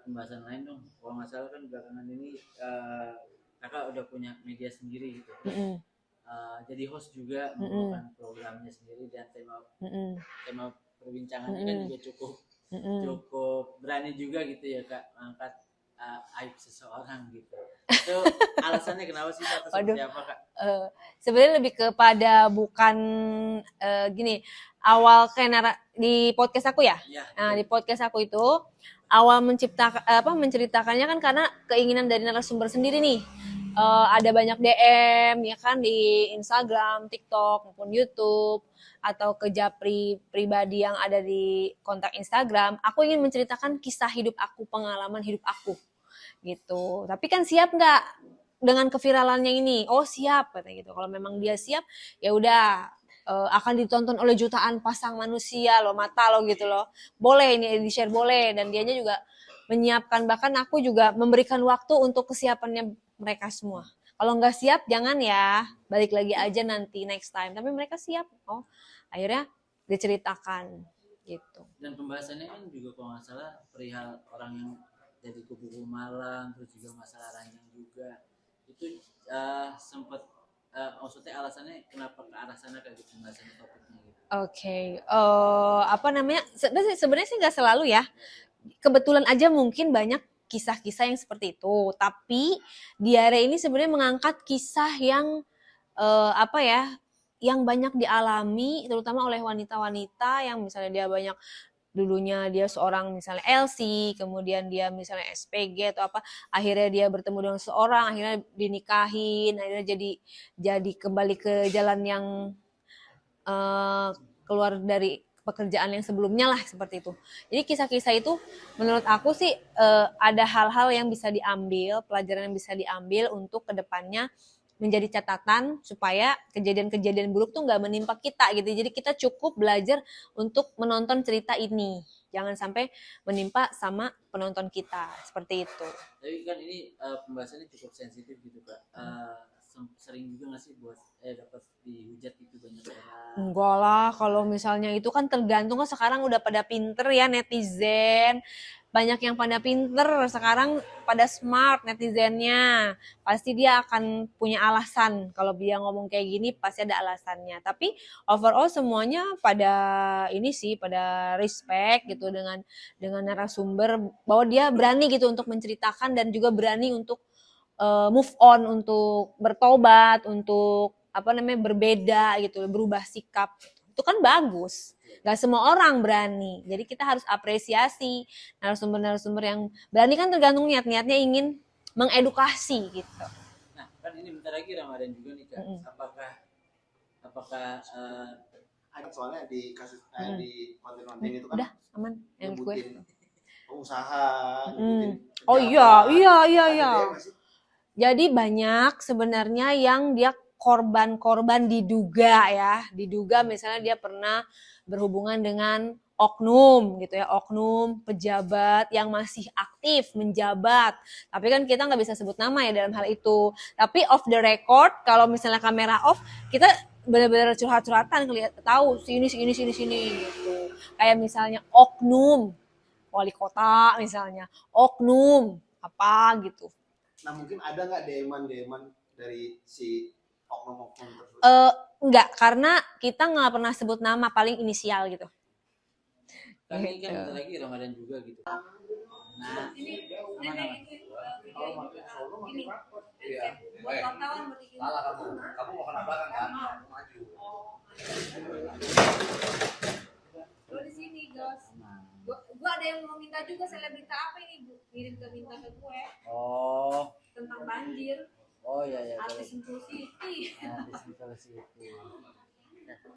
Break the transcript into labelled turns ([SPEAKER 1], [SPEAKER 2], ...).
[SPEAKER 1] pembahasan lain dong. Kalau nggak salah kan belakangan ini kakak udah punya media sendiri gitu. Jadi host juga membawakan programnya sendiri dan tema perbincangannya kan juga cukup berani juga gitu ya kak, angkat aib seseorang gitu. Itu alasannya kenapa sih atau seperti apa kak?
[SPEAKER 2] Sebenarnya lebih kepada bukan gini, awal kayak di podcast aku ya. Nah, di podcast aku itu awal menceritakannya kan karena keinginan dari narasumber sendiri nih. Ada banyak DM ya kan di Instagram, TikTok maupun YouTube atau ke Japri pribadi yang ada di kontak Instagram. Aku ingin menceritakan kisah hidup aku, pengalaman hidup aku gitu. Tapi kan siap nggak dengan keviralannya ini? Oh siap katanya gitu. Kalau memang dia siap, ya udah akan ditonton oleh jutaan pasang manusia loh, mata lo gitu loh. Boleh ini di share boleh, dan dianya juga menyiapkan, bahkan aku juga memberikan waktu untuk kesiapannya mereka semua. Kalau nggak siap jangan ya, balik lagi aja nanti next time. Tapi mereka siap. Oh akhirnya diceritakan gitu.
[SPEAKER 1] Dan pembahasannya kan juga kalau nggak salah perihal orang yang jadi kupu-kupu malam, terus juga masalah ranjang juga. Itu sempat maksudnya alasannya kenapa ke arah sana kayak gitu pembahasannya topiknya gitu.
[SPEAKER 2] Oke, apa namanya? Sebenarnya sih nggak selalu ya. Kebetulan aja mungkin banyak kisah-kisah yang seperti itu. Tapi Diare ini sebenarnya mengangkat kisah yang apa ya? Yang banyak dialami, terutama oleh wanita-wanita yang misalnya dia banyak dulunya dia seorang misalnya LC, kemudian dia misalnya SPG atau apa, akhirnya dia bertemu dengan seorang, akhirnya dinikahin, akhirnya jadi kembali ke jalan yang keluar dari pekerjaan yang sebelumnya lah seperti itu. Jadi kisah-kisah itu menurut aku sih ada hal-hal yang bisa diambil, pelajaran yang bisa diambil untuk kedepannya menjadi catatan supaya kejadian-kejadian buruk tuh nggak menimpa kita gitu. Jadi kita cukup belajar untuk menonton cerita ini, jangan sampai menimpa sama penonton kita seperti itu.
[SPEAKER 1] Tapi kan ini pembahasannya cukup sensitif gitu kak. Sering juga nggak sih buat dapat dihujat gitu banyak orang?
[SPEAKER 2] Enggak lah, kalau misalnya itu kan tergantung, kan sekarang udah pada pinter ya netizen. Banyak yang pada pinter, sekarang pada smart netizennya. Pasti dia akan punya alasan. Kalau dia ngomong kayak gini pasti ada alasannya. Tapi overall semuanya pada ini sih, pada respect gitu dengan narasumber, bahwa dia berani gitu untuk menceritakan dan juga berani untuk move on, untuk bertobat, untuk apa namanya berbeda gitu, berubah sikap. Itu kan bagus. Gak semua orang berani. Jadi kita harus apresiasi narasumber-narasumber yang berani, kan tergantung niat-niatnya ingin mengedukasi gitu.
[SPEAKER 1] Nah, kan ini bentar lagi Ramadan juga nih kak. Apakah
[SPEAKER 3] soalnya di kasus di konten-konten itu kan
[SPEAKER 2] udah aman yang gue
[SPEAKER 3] pengusaha,
[SPEAKER 2] oh iya. Jadi banyak sebenarnya yang dia korban-korban diduga misalnya dia pernah berhubungan dengan oknum gitu ya, oknum pejabat yang masih aktif menjabat. Tapi kan kita nggak bisa sebut nama ya dalam hal itu. Tapi off the record, kalau misalnya kamera off, kita benar-benar curhat-curhatan, tahu sini gitu. Kayak misalnya oknum wali kota misalnya, oknum apa gitu.
[SPEAKER 3] Nah mungkin ada nggak DM-an dari si oknum-oknum tersebut?
[SPEAKER 2] Enggak, karena kita nggak pernah sebut nama, paling inisial gitu.
[SPEAKER 1] Kan ini kan bentar lagi Ramadan juga gitu. Nah, ini aman.
[SPEAKER 3] Kalau makin solo makin rapot. Iya. Salah kamu mau kena belakang kan? Maju.
[SPEAKER 2] Lo di sini, Jos. Gua ada yang mau minta juga, selebrita apa ini, Bu? Minta ke gue.
[SPEAKER 1] Oh.
[SPEAKER 2] Tentang banjir.
[SPEAKER 1] Oh iya.
[SPEAKER 2] Artis Sentul City.
[SPEAKER 1] Artis Sentul City.